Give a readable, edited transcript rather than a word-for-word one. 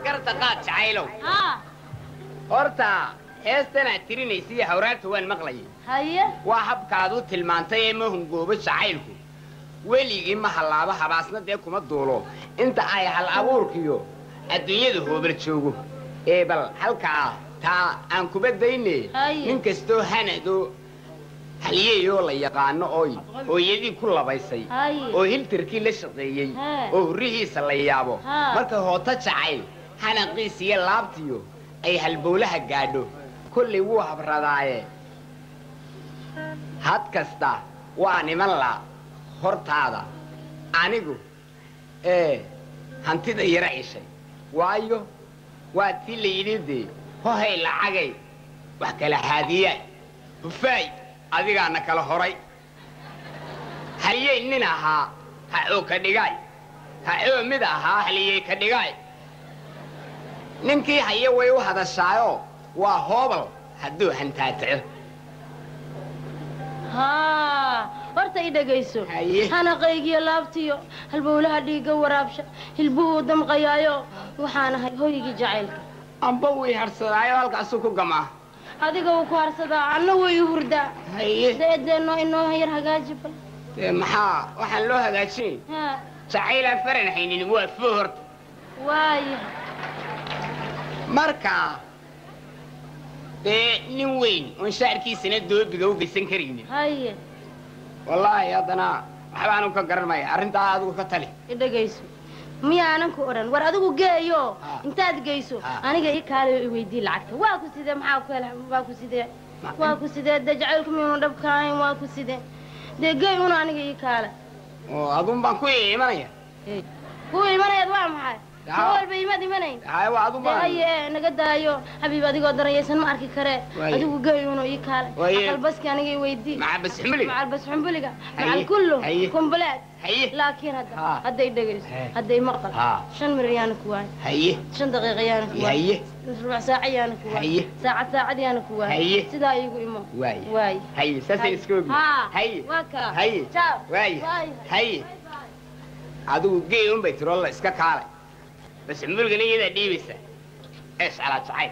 قرت قاد شعيلو horta heestan aad tirinaysiy hawraarta waan maqlayay haye waa habkaadu tilmaantay ma hungoobo jacaylku weligii ma halaaba habaasnadee kuma duulo inta ay hal abuurkiyo adduunyada hoobar joogo bal halkaa taa aan kuba daynay nin kastoo hanado halyeeyoo la yaqaano hooyadii ku labaysay oo hiltirkii la shaqeeyey oo hurrihiisa la yaabo marka hoota jacayl hanaqiis iyo laabtiyo ay halbowlaha gaadho kulli wuu habradaaye had kasta waa niman la hortaada anigu hantida yara ishay waayo waa tii la yidhi dee hohay lacagay wax kala haadiyaay hufaay adigaana kala horay halyey nin ahaa ha oo ka dhigaay ha oo mid ahaa halyey ka dhigaay ninkii haye way u hadashaayo waa hoobal hadduu hantaataco horta i dhegayso hanaqaygiyo laabtiyo halbowlaha dhiigga waraabsha hilbuhuu damqayaayo waxaan ahay hoygii jacaylka amba way harsadaayo halkaasuu ku gamaa adiga wuu ku harsadaa anna way u hurdaa deedeenno inoo yar hagaaji bal dee maxaa waxaan loo hagaajin jacaylaan faran haynin waa foo horta waaya marka dee nin weyn oon shaarkiisana doobiga u geysan karaynin haye wallaahi haddana waxbaanu ka garan maya arrintaa adigu ka tali i dhegayso miyaanan ku odhan war adigu geeyo intaad geyso aniga ii kaalayo i weydii lacagta waa ku sidee maxaa ku hela waa ku sidee dee jacaylku miyuuna dhabka ahayn waa ku sidee dee geey una aniga ii kaala oo adun baan ku imanaya ku imanayaad waa maxay walba imaad imanayn haye naga daayo xabiib adigoo darayaysan ma arki kare adigu geeyuno ii kaale aqalbaski aniga i weydii macalbas xumbuliga macal kullu kumbaleed laakiin hadday dhegayso hadday maqal 5 mir ayaana ku waay 5 daqiiqo ayaana ku waay rubuc saac ayaana ku waay saacad ayaana ku waay sidaa iigu imo waay haye saasay iskoobi haye waa ka ciao haye adigu geey un bay tirolla iska kaalay بس عمرك ليه ده دي بس ايش على صعيد